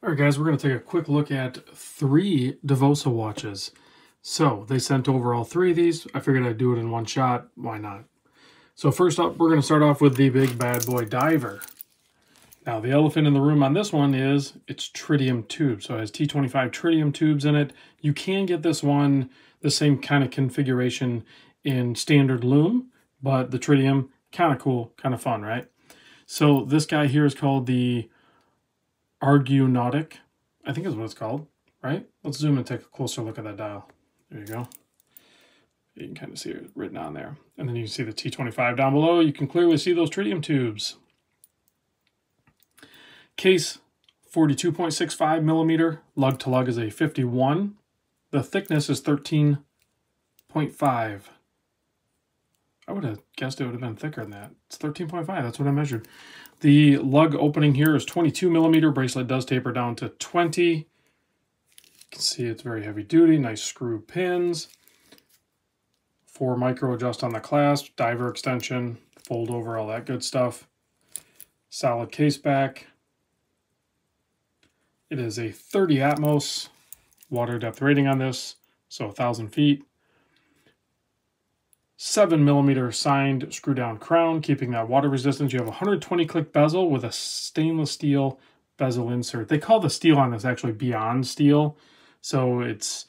All right, guys, we're going to take a quick look at 3 Davosa watches. So they sent over all 3 of these. I figured I'd do it in one shot. Why not? So first up, we're going to start off with the big bad boy diver. Now, the elephant in the room on this one is it's tritium tube. So it has T25 tritium tubes in it. You can get this one, the same kind of configuration in standard loom, but the tritium, kind of cool, kind of fun, right? So this guy here is called the Argonautic, I think is what it's called, right? Let's zoom and take a closer look at that dial. There you go. You can kind of see it written on there. And then you can see the T25 down below. You can clearly see those tritium tubes. Case, 42.65 millimeter. Lug to lug is a 51. The thickness is 13.5. I would have guessed it would have been thicker than that. It's 13.5. That's what I measured. The lug opening here is 22 millimeter. Bracelet does taper down to 20. You can see it's very heavy duty. Nice screw pins. 4 micro adjust on the clasp. Diver extension. Fold over, all that good stuff. Solid case back. It is a 30 Atmos water depth rating on this. So 1,000 feet. 7 millimeter signed screw down crown, keeping that water resistance. You have a 120 click bezel with a stainless steel bezel insert. They call the steel on this actually Beyond Steel. So it's,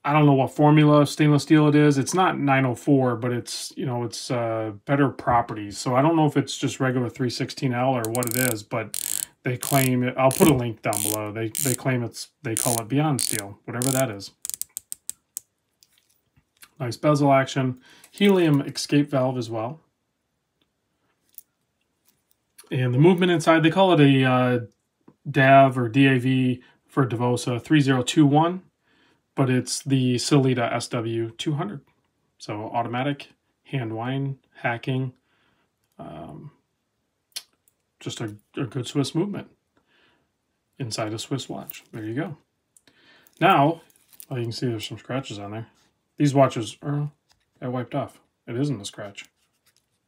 I don't know what formula of stainless steel it is. It's not 904, but it's, you know, it's better properties. So I don't know if it's just regular 316L or what it is, but they claim it. I'll put a link down below. They claim they call it Beyond Steel, whatever that is. Nice bezel action. Helium escape valve as well. And the movement inside, they call it a DAV or DAV for Davosa 3021, but it's the Sellita SW200. So automatic, hand wind, hacking, just a good Swiss movement inside a Swiss watch. There you go. Now, you can see there's some scratches on there. These watches, that wiped off. It isn't a scratch.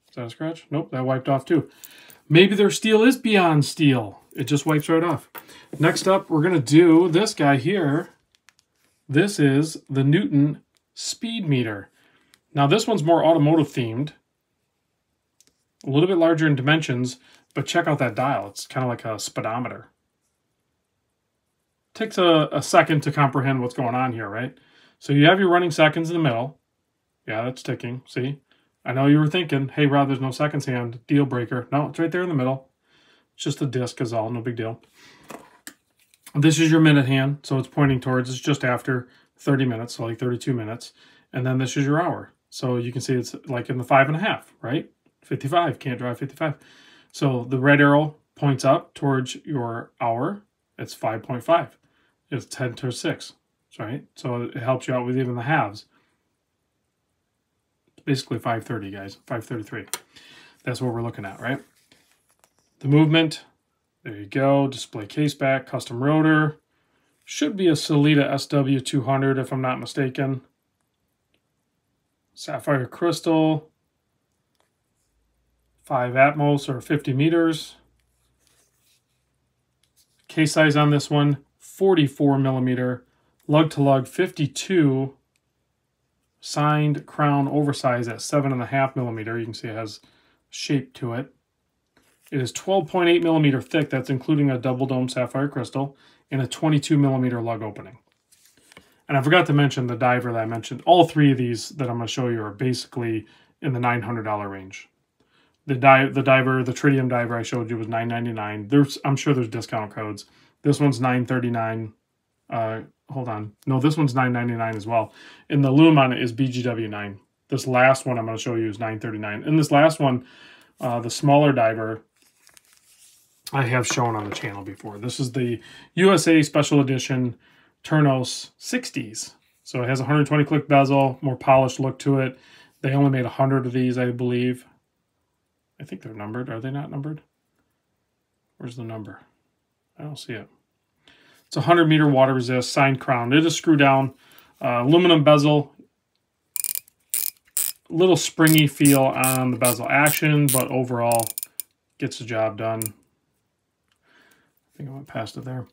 Is that a scratch? Nope, that wiped off too. Maybe their steel is Beyond Steel. It just wipes right off. Next up, we're going to do this guy here. This is the Newton Speedometer. Now, this one's more automotive themed. A little bit larger in dimensions, but check out that dial. It's kind of like a speedometer. Takes a second to comprehend what's going on here, right? So you have your running seconds in the middle. Yeah, that's ticking. See? I know you were thinking, hey, Rob, there's no seconds hand. Deal breaker. No, it's right there in the middle. It's just a disc is all. No big deal. This is your minute hand. So it's pointing towards, it's just after 30 minutes, so like 32 minutes. And then this is your hour. So you can see it's like in the 5.5, right? 55. Can't drive 55. So the red arrow points up towards your hour. It's 5.5. It's 10 to 6. Right? So it helps you out with even the halves. Basically 5:30, guys. 5:33. That's what we're looking at, right? The movement. There you go. Display case back. Custom rotor. Should be a Sellita SW200 if I'm not mistaken. Sapphire crystal. 5 Atmos or 50 meters. Case size on this one, 44 millimeter. Lug to lug 52, signed crown oversized at 7.5 millimeter. You can see it has shape to it. It is 12.8 millimeter thick. That's including a double dome sapphire crystal and a 22 millimeter lug opening. And I forgot to mention the diver that I mentioned. All 3 of these that I'm going to show you are basically in the $900 range. The diver, the tritium diver I showed you was $999. I'm sure there's discount codes. This one's $939. Hold on. No, this one's $999 as well. And the loom on it is BGW9. This last one I'm going to show you is $939. And this last one, the smaller diver, I have shown on the channel before. This is the USA Special Edition Turnos 60s. So it has a 120 click bezel, more polished look to it. They only made 100 of these, I believe. I think they're numbered. Are they not numbered? Where's the number? I don't see it. It's a 100 meter water resist, signed crown. It is screw down, aluminum bezel. Little springy feel on the bezel action, but overall gets the job done. I think I went past it there.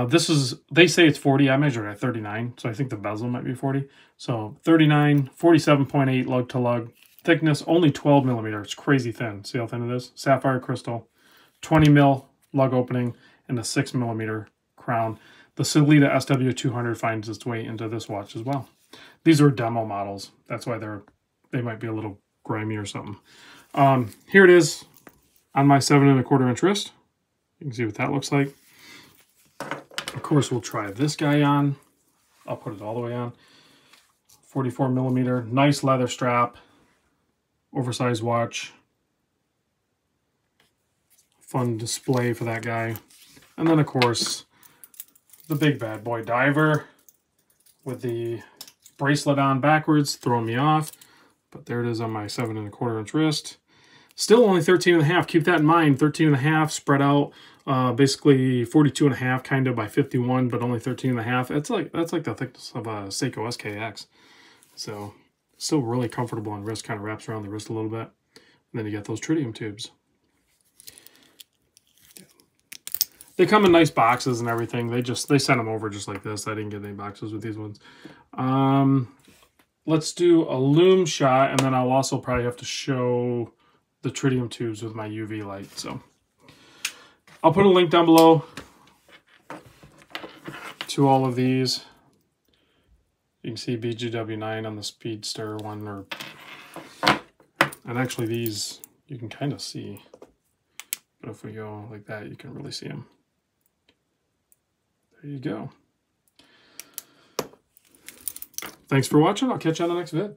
This is, they say it's 40. I measured at 39, so I think the bezel might be 40. So 39, 47.8 lug to lug. Thickness, only 12 millimeter. It's crazy thin. See how thin it is? Sapphire crystal. 20 mil lug opening and a 6 millimeter crown. The Sellita SW200 finds its way into this watch as well. These are demo models. That's why they might be a little grimy or something. Here it is on my 7 1/4 inch wrist. You can see what that looks like. Of course, we'll try this guy on. I'll put it all the way on. 44 millimeter, nice leather strap, oversized watch. Fun display for that guy. And then, of course, the big bad boy diver with the bracelet on backwards, throwing me off. But there it is on my 7 1/4 inch wrist. Still only 13.5. Keep that in mind. 13.5 spread out, basically 42.5 kind of by 51, but only 13.5. That's like the thickness of a Seiko SKX. So still really comfortable on wrist. Kind of wraps around the wrist a little bit. And then you get those tritium tubes. They come in nice boxes and everything. They sent them over just like this. I didn't get any boxes with these ones. Let's do a lume shot, and then I'll also probably have to show the tritium tubes with my UV light. So I'll put a link down below to all of these. You can see BGW9 on the Speedster one, and actually these you can kind of see, but if we go like that, you can really see them. There you go. Thanks for watching. I'll catch you on the next vid.